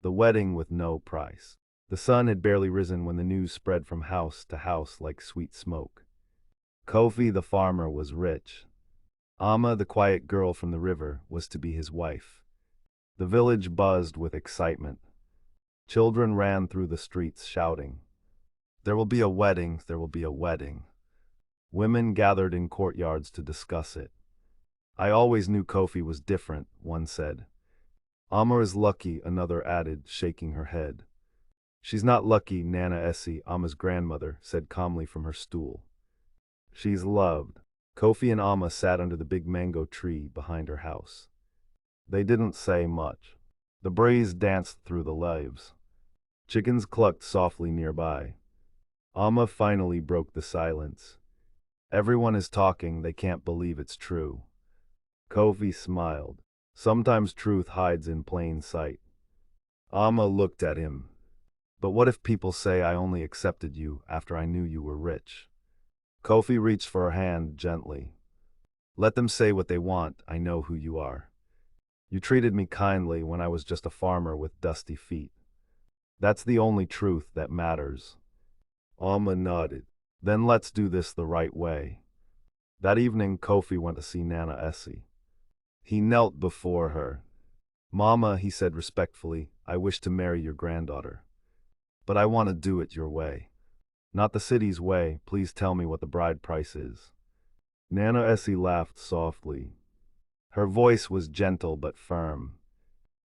The wedding with no price. The sun had barely risen when the news spread from house to house like sweet smoke. Kofi the farmer was rich. Amma, the quiet girl from the river, was to be his wife. The village buzzed with excitement. Children ran through the streets shouting, "There will be a wedding, there will be a wedding." Women gathered in courtyards to discuss it. "I always knew Kofi was different," one said. "Amma is lucky," another added, shaking her head. "She's not lucky," Nana Essie, Amma's grandmother, said calmly from her stool. "She's loved." Kofi and Amma sat under the big mango tree behind her house. They didn't say much. The breeze danced through the leaves. Chickens clucked softly nearby. Amma finally broke the silence. "Everyone is talking, they can't believe it's true." Kofi smiled. "Sometimes truth hides in plain sight." Amma looked at him. "But what if people say I only accepted you after I knew you were rich?" Kofi reached for her hand gently. "Let them say what they want, I know who you are. You treated me kindly when I was just a farmer with dusty feet. That's the only truth that matters." Amma nodded. "Then let's do this the right way." That evening, Kofi went to see Nana Essie. He knelt before her. "Mama," he said respectfully, "I wish to marry your granddaughter. But I want to do it your way. Not the city's way. Please tell me what the bride price is." Nana Essie laughed softly. Her voice was gentle but firm.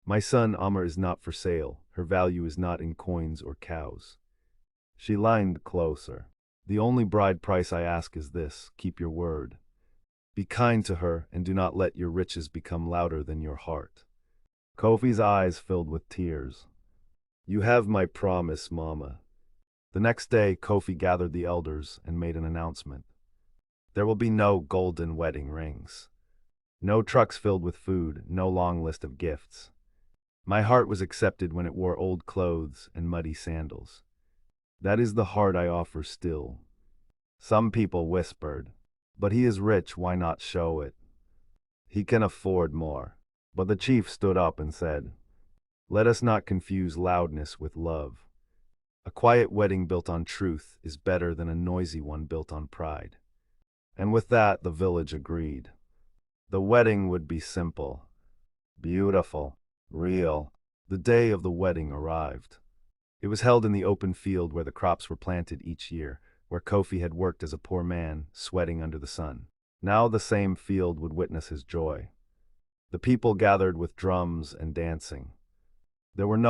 "My son Amr is not for sale. Her value is not in coins or cows." She leaned closer. "The only bride price I ask is this: keep your word. Be kind to her and do not let your riches become louder than your heart." Kofi's eyes filled with tears. "You have my promise, Mama." The next day, Kofi gathered the elders and made an announcement. "There will be no golden wedding rings. No trucks filled with food, no long list of gifts. My heart was accepted when it wore old clothes and muddy sandals. That is the heart I offer still." Some people whispered, "But he is rich, why not show it? He can afford more." But the chief stood up and said, "Let us not confuse loudness with love. A quiet wedding built on truth is better than a noisy one built on pride." And with that, the village agreed. The wedding would be simple, beautiful, real. The day of the wedding arrived. It was held in the open field where the crops were planted each year, where Kofi had worked as a poor man, sweating under the sun. Now the same field would witness his joy. The people gathered with drums and dancing. There were no